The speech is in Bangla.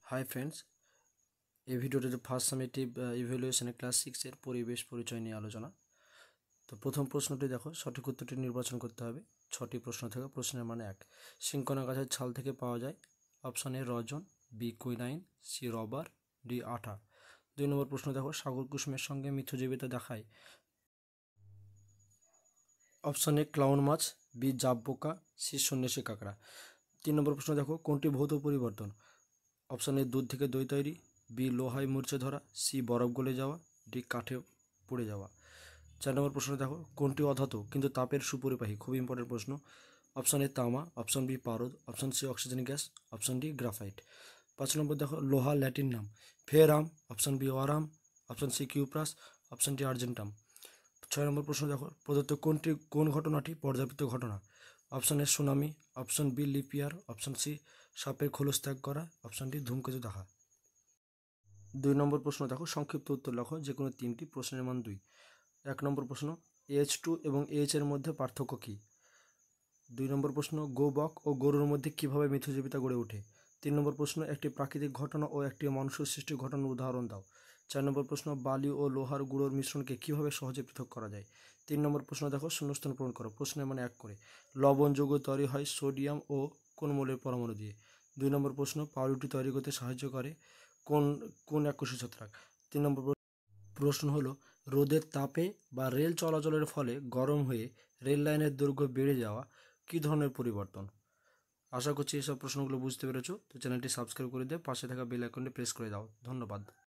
হাই ফ্রেন্ডস, এই ভিডিওটিতে ফার্স্ট সামেটিভ ইভ্যালুয়েশনে ক্লাস 6-এর পরিবেশ পরিচয় নিয়ে আলোচনা। তো প্রথম প্রশ্নটি দেখো, সঠিক উত্তরটি নির্বাচন করতে হবে। 6টি প্রশ্ন থেকে প্রশ্নের মানে 1। সিংকনা গাছের ছাল থেকে পাওয়া যায়। অপশান এ রজন, B quinine, C rubber, D আঠা। 2 নম্বর প্রশ্ন দেখো, সাগর কুসুমের সঙ্গে মিথ্যজীবিতা দেখায়। অপশান এ ক্লাউন মাছ, বি জাব পোকা, সি সন্ন্যাসী কাঁকড়া। 3 নম্বর প্রশ্ন দেখো, কোনটি ভৌত পরিবর্তন? অপশান এ দুধ থেকে দই তৈরি, বি লোহায় মূর্ছে ধরা, সি বরফ গলে যাওয়া, ডি কাঠে পড়ে যাওয়া। 4 নম্বর প্রশ্ন দেখো, কোনটি অধাতু কিন্তু তাপের সুপরিবাহী? খুব ইম্পর্টেন্ট প্রশ্ন। অপশান এ তামা, অপশান বি পারদ, option C oxygen gas, option D graphite. 5 নম্বর দেখো, লোহা ল্যাটিন নাম। ফেরাম, অপশান বি ওয়ারাম, option C cuprous, option D argentum. 6 নম্বর প্রশ্ন দেখো, প্রদত্ত কোন ঘটনাটি পর্যাবৃত্ত ঘটনা? Option A tsunami, option B leap year, option C সাপের খোলস ত্যাগ করা, অপশান ডি ধূমকেতু দেখা। 2 নম্বর প্রশ্ন দেখো, সংক্ষিপ্ত উত্তর লেখো যে কোনো 3টি, প্রশ্নের মান 2। 1 নম্বর প্রশ্ন, H2 এবং H এর মধ্যে পার্থক্য কী? 2 নম্বর প্রশ্ন, গোবক ও গরুর মধ্যে কিভাবে মিথ্যজীবিতা গড়ে ওঠে? 3 নম্বর প্রশ্ন, একটি প্রাকৃতিক ঘটনা ও একটি মানুষের সৃষ্টি ঘটনার উদাহরণ দাও। 4 নম্বর প্রশ্ন, বালি ও লোহার গুঁড়োর মিশ্রণকে কিভাবে সহজে পৃথক করা যায়? 3 নম্বর প্রশ্ন দেখো, শূন্যস্থান পূরণ করো। প্রশ্নের মানে 1 করে। লবণ যৌগ তৈরি হয় সোডিয়াম ও কোন মৌলের পরমাণু দিয়ে? 2 নম্বর প্রশ্ন, পাউরুটি তৈরি করতে সাহায্য করে কোন কোন এককোষী ছত্রাক? 3 নম্বর প্রশ্ন হলো, রোদের তাপে বা রেল চলাচলের ফলে গরম হয়ে রেল লাইনের দৈর্ঘ্য বেড়ে যাওয়া কী ধরনের পরিবর্তন? আশা করছি এইসব প্রশ্নগুলো বুঝতে পেরেছো। তো চ্যানেলটি সাবস্ক্রাইব করে দিয়ে পাশে থাকা বেল আইকনটি প্রেস করে দাও। ধন্যবাদ।